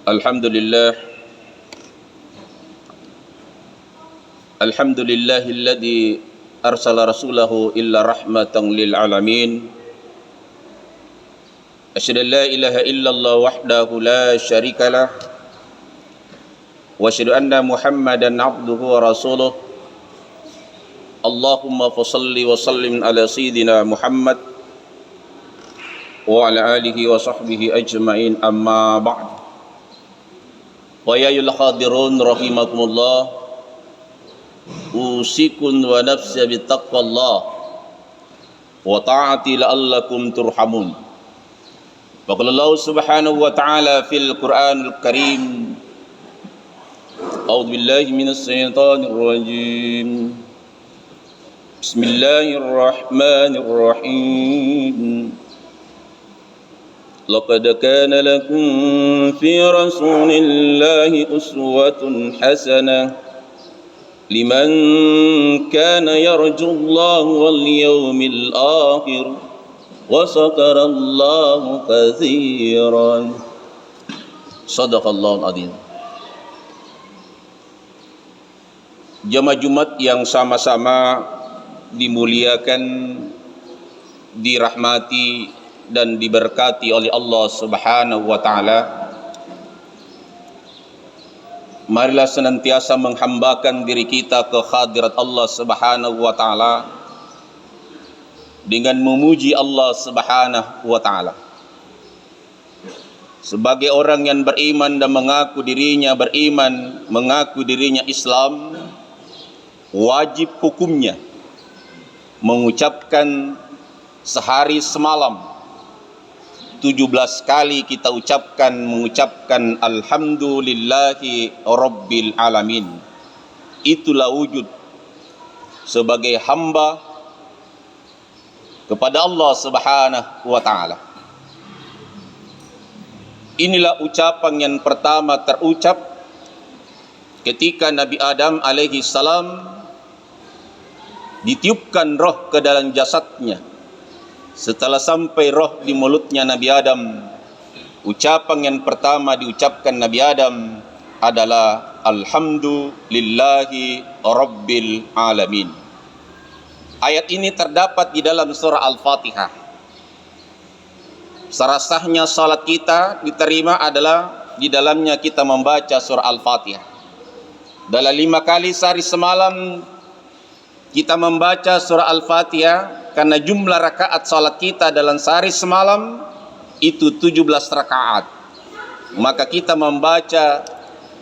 Alhamdulillah Alhamdulillahilladzi arsala rasulahu illa rahmatan lil alamin. Asyhadu an la ilaha illallah wahdahu la syarikalah wa asyhadu anna Muhammadan abduhu wa rasuluh. Allahumma fashalli wa sallim ala sayyidina Muhammad wa ala alihi wa sahbihi ajma'in, amma ba'd. Wa ya ayyuhal hadirun rahimakumullah, usikun wa nafsi bittaqwallah wa ta'ati la'allakum turhamun. Wa qala Allah subhanahu wa ta'ala fil Qur'anil Karim, a'udzu billahi minas syaitonir rajim. Bismillahirrahmanirrahim. Laqad kana lakum fi rasulillahi uswatun hasanah liman kana yarjullaha wal yawmil akhir wa zakarallaha katsiran. Shadaqallahul adzim. Jamaah Jumat yang sama-sama dimuliakan, dirahmati dan diberkati oleh Allah Subhanahu wa ta'ala, marilah senantiasa menghambakan diri kita ke hadirat Allah Subhanahu wa ta'ala dengan memuji Allah Subhanahu wa ta'ala. Sebagai orang yang beriman dan mengaku dirinya beriman, mengaku dirinya Islam, wajib hukumnya mengucapkan sehari semalam 17 kali kita mengucapkan alhamdulillahi rabbil alamin. Itulah wujud sebagai hamba kepada Allah Subhanahu wa ta'ala. Inilah ucapan yang pertama terucap ketika Nabi Adam alaihi salam ditiupkan roh ke dalam jasadnya. Setelah sampai roh di mulutnya Nabi Adam, ucapan yang pertama diucapkan Nabi Adam adalah alhamdulillahi rabbil alamin. Ayat ini terdapat di dalam surah Al-Fatihah. Sahnya salat kita diterima adalah di dalamnya kita membaca surah Al-Fatihah. Dalam 5 kali sehari semalam kita membaca surah Al-Fatihah, karena jumlah rakaat salat kita dalam sehari semalam itu 17 rakaat. Maka kita membaca,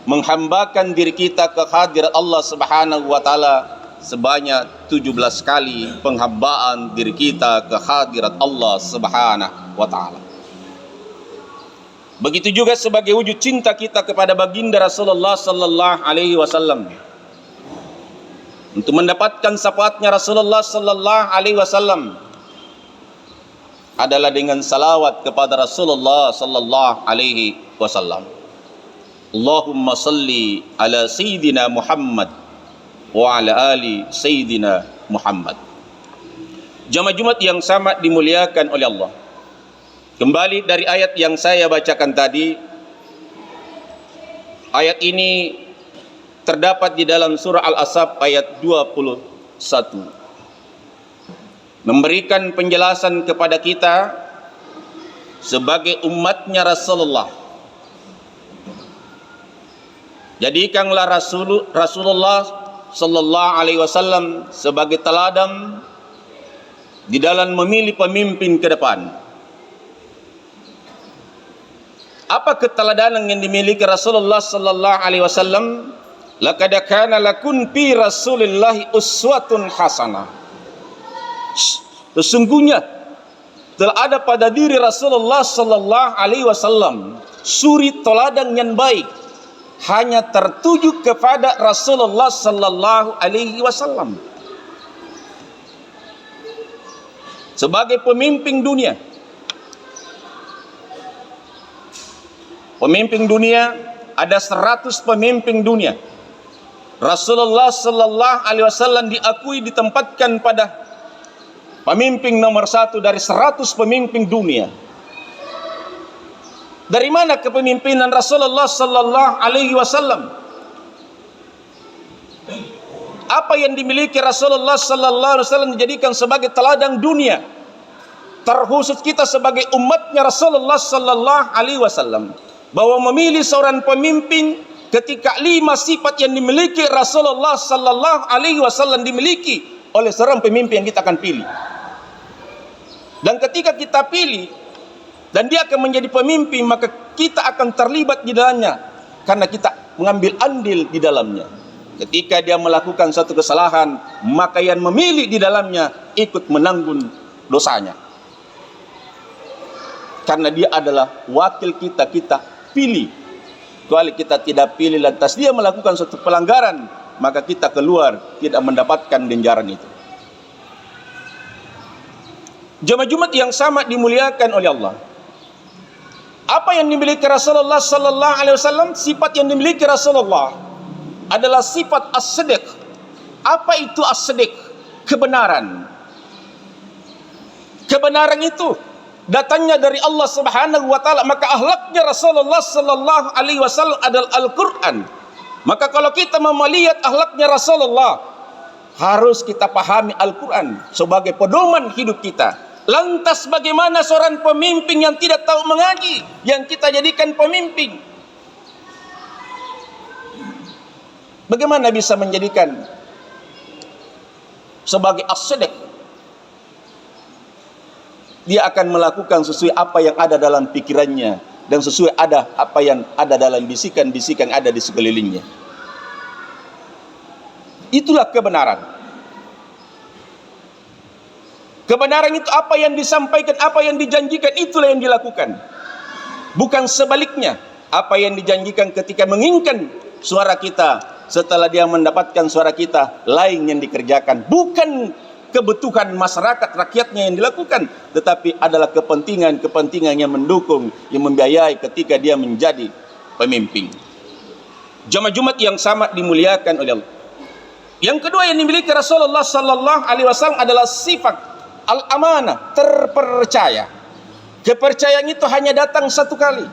menghambakan diri kita ke hadirat Allah Subhanahu wa ta'ala sebanyak 17 kali penghambaan diri kita ke hadirat Allah Subhanahu wa ta'ala. Begitu juga sebagai wujud cinta kita kepada baginda Rasulullah sallallahu alaihi wasallam. Untuk mendapatkan syafaatnya Rasulullah sallallahu alaihi wasallam adalah dengan salawat kepada Rasulullah sallallahu alaihi wasallam. Allahumma salli ala sayyidina Muhammad wa ala ali sayyidina Muhammad. Jamaah Jumat yang sama dimuliakan oleh Allah. Kembali dari ayat yang saya bacakan tadi. Ayat ini terdapat di dalam surah Al-Ahzab ayat 21. Memberikan penjelasan kepada kita sebagai umatnya Rasulullah. Jadikanlah Rasulullah sallallahu alaihi wasallam sebagai teladan di dalam memilih pemimpin ke depan. Apa keteladanan yang dimiliki Rasulullah sallallahu alaihi wasallam? Laqad kana lakum fi Rasulillahi uswatun hasanah. Sesungguhnya telah ada pada diri Rasulullah sallallahu alaihi wasallam suri teladan yang baik, hanya tertuju kepada Rasulullah sallallahu alaihi wasallam sebagai pemimpin dunia. Pemimpin dunia ada 100 pemimpin dunia. Rasulullah sallallahu alaihi wasallam diakui ditempatkan pada pemimpin nomor 1 dari 100 pemimpin dunia. Dari mana kepemimpinan Rasulullah sallallahu alaihi wasallam? Apa yang dimiliki Rasulullah sallallahu alaihi wasallam dijadikan sebagai teladan dunia, terkhusus kita sebagai umatnya Rasulullah sallallahu alaihi wasallam, bahwa memilih seorang pemimpin ketika 5 sifat yang dimiliki Rasulullah sallallahu alaihi wasallam dimiliki oleh seorang pemimpin yang kita akan pilih. Dan ketika kita pilih dan dia akan menjadi pemimpin, maka kita akan terlibat di dalamnya karena kita mengambil andil di dalamnya. Ketika dia melakukan satu kesalahan, maka yang memilih di dalamnya ikut menanggung dosanya. Karena dia adalah wakil kita pilih. Kecuali kita tidak pilih lantas dia melakukan suatu pelanggaran, maka kita keluar tidak mendapatkan ganjaran itu. Jemaah Jumat yang sama dimuliakan oleh Allah. Apa yang dimiliki Rasulullah sallallahu alaihi wasallam? Sifat yang dimiliki Rasulullah adalah sifat as-sidq. Apa itu as-sidq? Kebenaran. Kebenaran itu datangnya dari Allah Subhanahu wa taala, maka akhlaknya Rasulullah sallallahu alaihi wasallam adalah Al-Qur'an. Maka kalau kita mau melihat akhlaknya Rasulullah, harus kita pahami Al-Qur'an sebagai pedoman hidup kita. Lantas bagaimana seorang pemimpin yang tidak tahu mengaji yang kita jadikan pemimpin? Bagaimana bisa menjadikan sebagai as-sidq? Dia akan melakukan sesuai apa yang ada dalam pikirannya dan sesuai apa yang ada dalam bisikan-bisikan ada di sekelilingnya. Itulah kebenaran. Kebenaran itu apa yang disampaikan, apa yang dijanjikan, itulah yang dilakukan. Bukan sebaliknya, apa yang dijanjikan ketika menginginkan suara kita, setelah dia mendapatkan suara kita, lain yang dikerjakan. Bukan kebutuhan masyarakat, rakyatnya yang dilakukan, tetapi adalah kepentingan yang mendukung, yang membiayai ketika dia menjadi pemimpin. Jemaah Jumat yang sama dimuliakan oleh Allah. Yang kedua yang dimiliki Rasulullah sallallahu alaihi wasallam adalah sifat al-amanah, terpercaya. Kepercayaan itu hanya datang satu kali,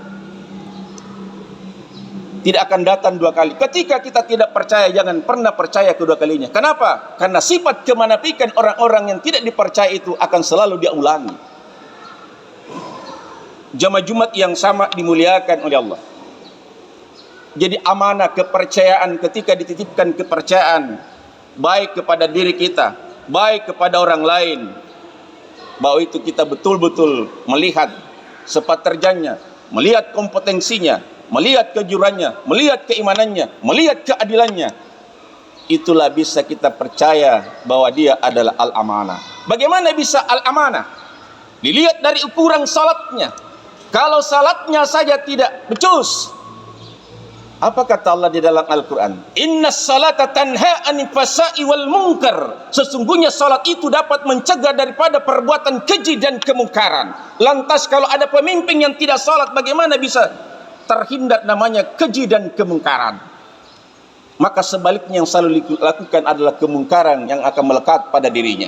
tidak akan datang 2 kali. Ketika kita tidak percaya, jangan pernah percaya kedua kalinya. Kenapa? Karena sifat kemunafikan orang-orang yang tidak dipercaya itu akan selalu dia ulangi. Jemaah Jumat yang sama dimuliakan oleh Allah. Jadi amanah, kepercayaan, ketika dititipkan kepercayaan, baik kepada diri kita, baik kepada orang lain, bahwa itu kita betul-betul melihat sepak terjangnya, melihat kompetensinya, melihat kejurannya, melihat keimanannya, melihat keadilannya. Itulah bisa kita percaya bahwa dia adalah al-amanah. Bagaimana bisa al-amanah? Dilihat dari ukuran salatnya. Kalau salatnya saja tidak becus, apa kata Allah di dalam Al-Quran? Innas salata tanha anil fahsya'i wal munkar. Sesungguhnya salat itu dapat mencegah daripada perbuatan keji dan kemungkaran. Lantas kalau ada pemimpin yang tidak salat, bagaimana bisa terhindar namanya keji dan kemungkaran? Maka sebaliknya yang selalu dilakukan adalah kemungkaran yang akan melekat pada dirinya.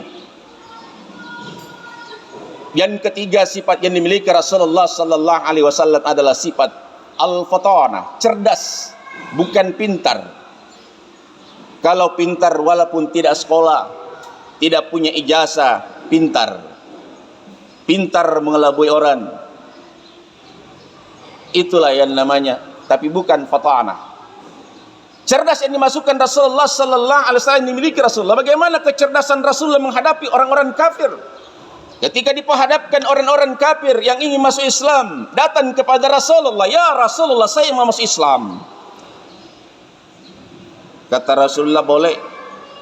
Yang ketiga sifat yang dimiliki Rasulullah sallallahu alaihi wasallam adalah sifat al-fatana, cerdas, bukan pintar. Kalau pintar walaupun tidak sekolah, tidak punya ijazah, pintar. Pintar mengelabui orang. Itulah yang namanya, tapi bukan fatana. Cerdas yang dimasukkan Rasulullah sallallahu alaihi wasallam dimiliki Rasulullah. Bagaimana kecerdasan Rasulullah menghadapi orang-orang kafir? Ketika diperhadapkan orang-orang kafir yang ingin masuk Islam, datang kepada Rasulullah, "Ya Rasulullah, saya mau masuk Islam." Kata Rasulullah, "Boleh.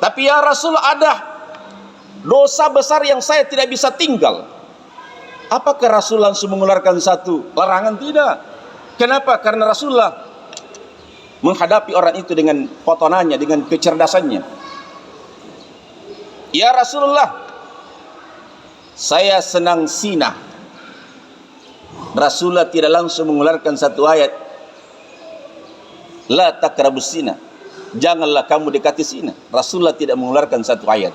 Tapi ya Rasulullah, ada dosa besar yang saya tidak bisa tinggal." Apakah Rasulullah langsung mengeluarkan satu larangan? Tidak. Kenapa? Karena Rasulullah menghadapi orang itu dengan potonannya, dengan kecerdasannya. "Ya Rasulullah, saya senang zina." Rasulullah tidak langsung mengeluarkan satu ayat, "La taqrabus zina." Janganlah kamu dekati zina. Rasulullah tidak mengeluarkan satu ayat.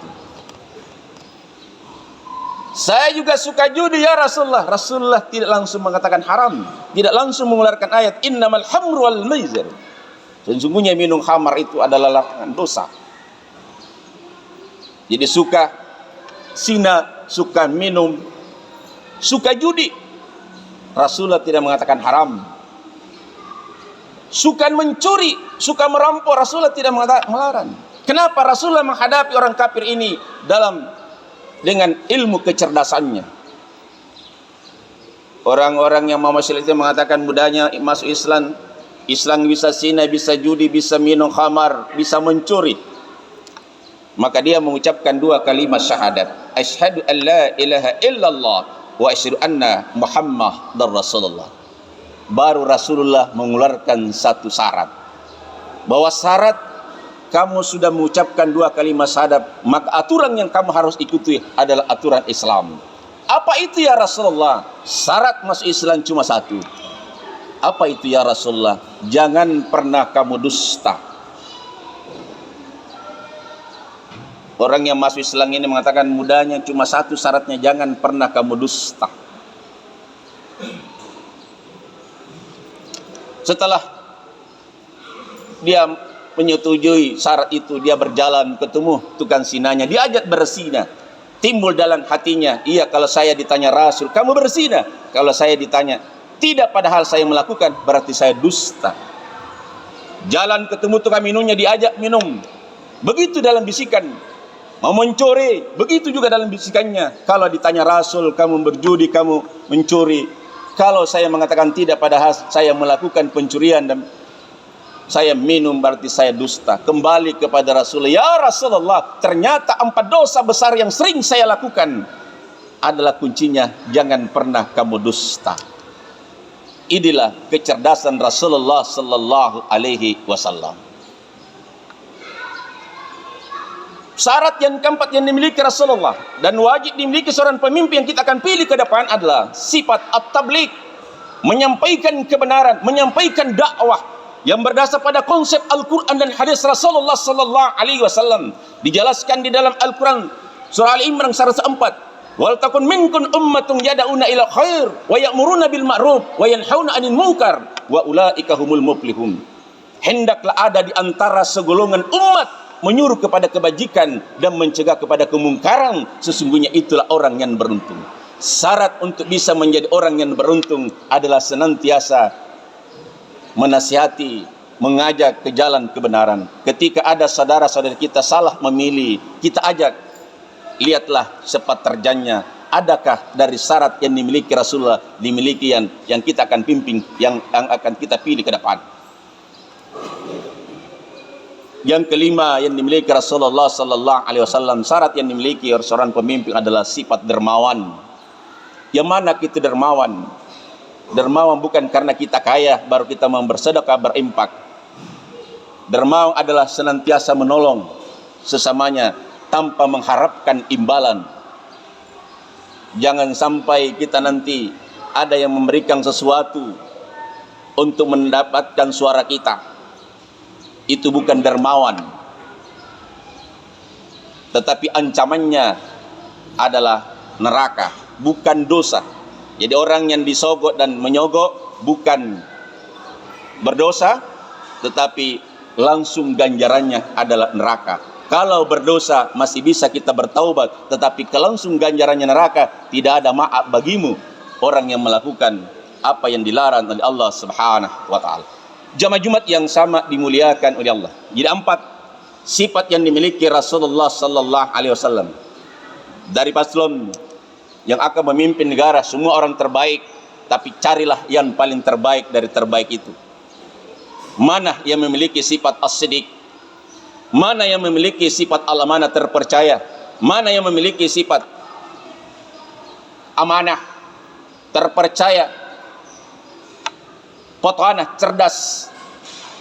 Saya juga suka judi ya Rasulullah. Rasulullah tidak langsung mengatakan haram, tidak langsung mengeluarkan ayat innamal hamru wal maizir. Sesungguhnya minum khamar itu adalah larangan dosa. Jadi suka zina, suka minum, suka judi, Rasulullah tidak mengatakan haram. Suka mencuri, suka merampok, Rasulullah tidak melarang. Kenapa Rasulullah menghadapi orang kafir ini dengan ilmu kecerdasannya? Orang-orang yang mau masuk Islam mengatakan mudahnya masuk Islam. Islam bisa zina, bisa judi, bisa minum khamar, bisa mencuri. Maka dia mengucapkan dua kalimat syahadat. Asyhadu an la ilaha illallah wa asyhadu anna Muhammadar Rasulullah. Baru Rasulullah mengeluarkan satu syarat. Bahwa syarat kamu sudah mengucapkan dua kalimat syahadat, maka aturan yang kamu harus ikuti adalah aturan Islam. Apa itu ya Rasulullah? Syarat masuk Islam cuma satu. Apa itu ya Rasulullah? Jangan pernah kamu dusta. Orang yang masuk Islam ini mengatakan mudahnya cuma satu syaratnya, jangan pernah kamu dusta. Setelah dia menyetujui syarat itu, dia berjalan ketemu tukang sinanya, diajak berzina. Timbul dalam hatinya, iya kalau saya ditanya Rasul, kamu berzina. Kalau saya ditanya, tidak padahal saya melakukan, berarti saya dusta. Jalan ketemu tukang minumnya, diajak minum. Begitu dalam bisikan. Mau mencuri, begitu juga dalam bisikannya. Kalau ditanya Rasul, kamu berjudi, kamu mencuri. Kalau saya mengatakan tidak padahal saya melakukan pencurian dan saya minum, berarti saya dusta. Kembali kepada Rasulullah, ya Rasulullah, ternyata 4 dosa besar yang sering saya lakukan adalah kuncinya, jangan pernah kamu dusta. Inilah kecerdasan Rasulullah sallallahu alaihi wasallam. Syarat yang keempat yang dimiliki Rasulullah dan wajib dimiliki seorang pemimpin yang kita akan pilih ke depan adalah sifat at-tabligh, menyampaikan kebenaran, menyampaikan dakwah yang berdasar pada konsep Al-Quran dan hadis Rasulullah sallallahu alaihi wasallam. Dijelaskan di dalam Al-Quran surah Al-Imran 104. Wal takun minkum ummatun yad'una ila khair wa ya'muruna bil ma'ruf wa yanhauna 'anil munkar wa ulaika humul muflihun. Hendaklah ada di antara segolongan umat menyuruh kepada kebajikan dan mencegah kepada kemungkaran, sesungguhnya itulah orang yang beruntung. Syarat untuk bisa menjadi orang yang beruntung adalah senantiasa menasihati, mengajak ke jalan kebenaran. Ketika ada saudara-saudara kita salah memilih, kita ajak, lihatlah sepat terjangnya, adakah dari syarat yang dimiliki Rasulullah dimiliki yang kita akan pimpin, yang akan kita pilih ke depan. Yang kelima yang dimiliki Rasulullah sallallahu alaihi wasallam, syarat yang dimiliki seorang pemimpin adalah sifat dermawan. Yang mana kita dermawan? Dermawan bukan karena kita kaya baru kita mau bersedekah, berimpak. Dermawan adalah senantiasa menolong sesamanya tanpa mengharapkan imbalan. Jangan sampai kita nanti ada yang memberikan sesuatu untuk mendapatkan suara kita. Itu bukan dermawan, tetapi ancamannya adalah neraka, bukan dosa. Jadi orang yang disogok dan menyogok bukan berdosa, tetapi langsung ganjarannya adalah neraka. Kalau berdosa masih bisa kita bertaubat, tetapi kalau langsung ganjarannya neraka, tidak ada maaf bagimu orang yang melakukan apa yang dilarang oleh Allah Subhanahu wa taala. Jamaah Jumat yang sama dimuliakan oleh Allah. Jadi 4 sifat yang dimiliki Rasulullah sallallahu alaihi wasallam. Dari paslon yang akan memimpin negara, semua orang terbaik, tapi carilah yang paling terbaik dari terbaik itu. Mana yang memiliki sifat as-siddiq? Mana yang memiliki sifat al-amanah, terpercaya? Mana yang memiliki sifat amanah, terpercaya, potonah, cerdas,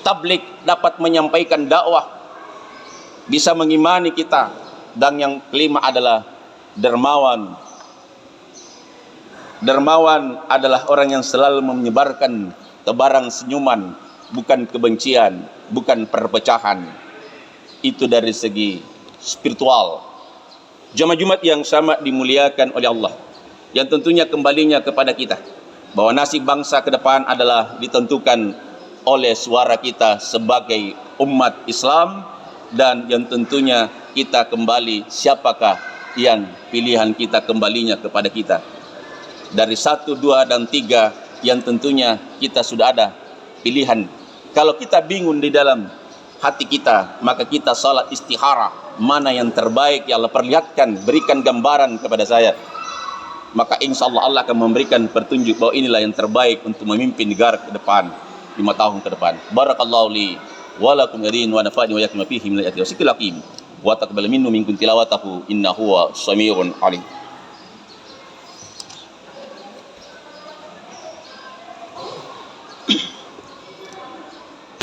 tabligh, dapat menyampaikan dakwah, bisa mengimani kita. Dan yang kelima adalah dermawan. Dermawan adalah orang yang selalu menyebarkan tebaran senyuman, bukan kebencian, bukan perpecahan. Itu dari segi spiritual. Jamaah Jumat yang sama dimuliakan oleh Allah, yang tentunya kembalinya kepada kita, bahwa nasib bangsa ke depan adalah ditentukan oleh suara kita sebagai umat Islam, dan yang tentunya kita kembali siapakah yang pilihan kita kembalinya kepada kita. Dari 1, 2, dan 3 yang tentunya kita sudah ada pilihan. Kalau kita bingung di dalam hati kita, maka kita salat istikharah, mana yang terbaik ya Allah perlihatkan, berikan gambaran kepada saya. Maka insya Allah Allah akan memberikan petunjuk bahwa inilah yang terbaik untuk memimpin negara ke depan 5 tahun ke depan. Barakallahu li wa lakum yadin wa nafa'ni wa yakum fihi min al-ayati wa sikril hakim wa taqabbal minni minkum tilawatahu innahu huwa samii'un alim.